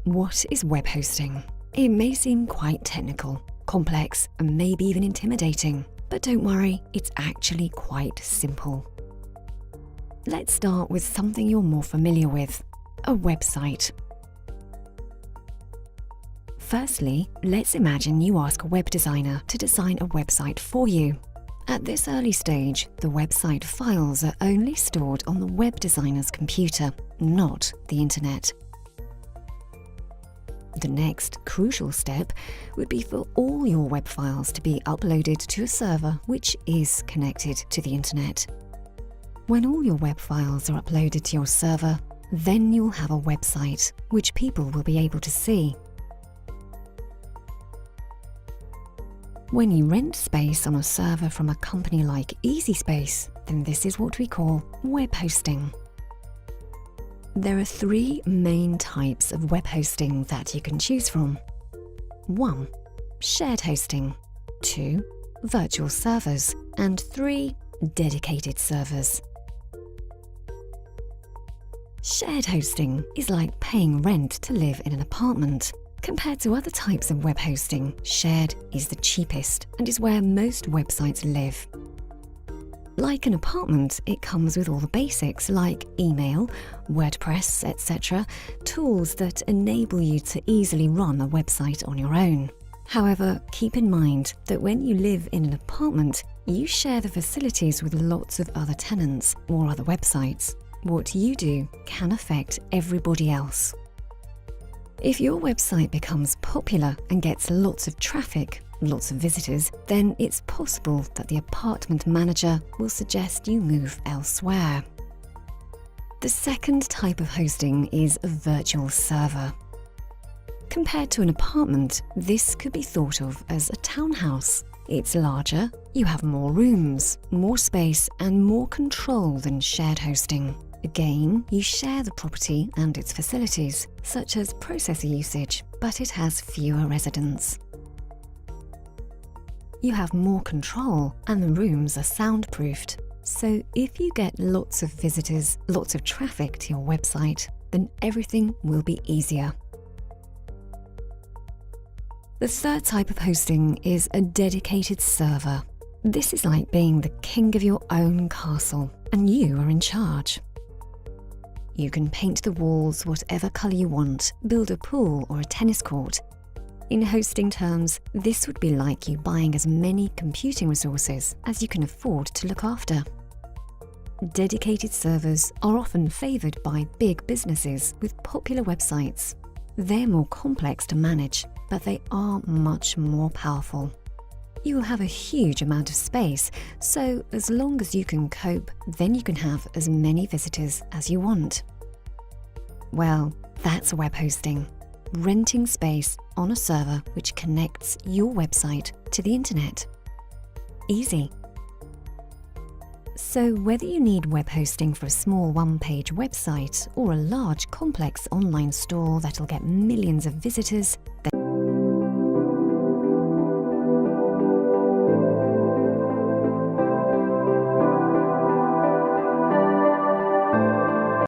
What is web hosting? It may seem quite technical, complex, and maybe even intimidating, but don't worry, it's actually quite simple. Let's start with something you're more familiar with, a website. Firstly, let's imagine you ask a web designer to design a website for you. At this early stage, the website files are only stored on the web designer's computer, not the internet. The next crucial step would be for all your web files to be uploaded to a server which is connected to the internet. When all your web files are uploaded to your server, then you'll have a website which people will be able to see. When you rent space on a server from a company like EasySpace, then this is what we call web hosting. There are three main types of web hosting that you can choose from. 1. Shared hosting. 2. Virtual servers. And 3. Dedicated servers. Shared hosting is like paying rent to live in an apartment. Compared to other types of web hosting, shared is the cheapest and is where most websites live. Like an apartment, it comes with all the basics like email, WordPress, etc., tools that enable you to easily run a website on your own. However, keep in mind that when you live in an apartment, you share the facilities with lots of other tenants or other websites. What you do can affect everybody else. If your website becomes popular and gets lots of traffic, lots of visitors, then it's possible that the apartment manager will suggest you move elsewhere. The second type of hosting is a virtual server. Compared to an apartment, this could be thought of as a townhouse. It's larger, you have more rooms, more space, and more control than shared hosting. Again, you share the property and its facilities, such as processor usage, but it has fewer residents. You have more control and the rooms are soundproofed. So if you get lots of visitors, lots of traffic to your website, then everything will be easier. The third type of hosting is a dedicated server. This is like being the king of your own castle, and you are in charge. You can paint the walls whatever color you want, build a pool or a tennis court. In hosting terms, this would be like you buying as many computing resources as you can afford to look after. Dedicated servers are often favored by big businesses with popular websites. They're more complex to manage, but they are much more powerful. You will have a huge amount of space, so as long as you can cope, then you can have as many visitors as you want. Well, that's web hosting. Renting space on a server which connects your website to the internet. Easy. So whether you need web hosting for a small one-page website or a large complex online store that'll get millions of visitors,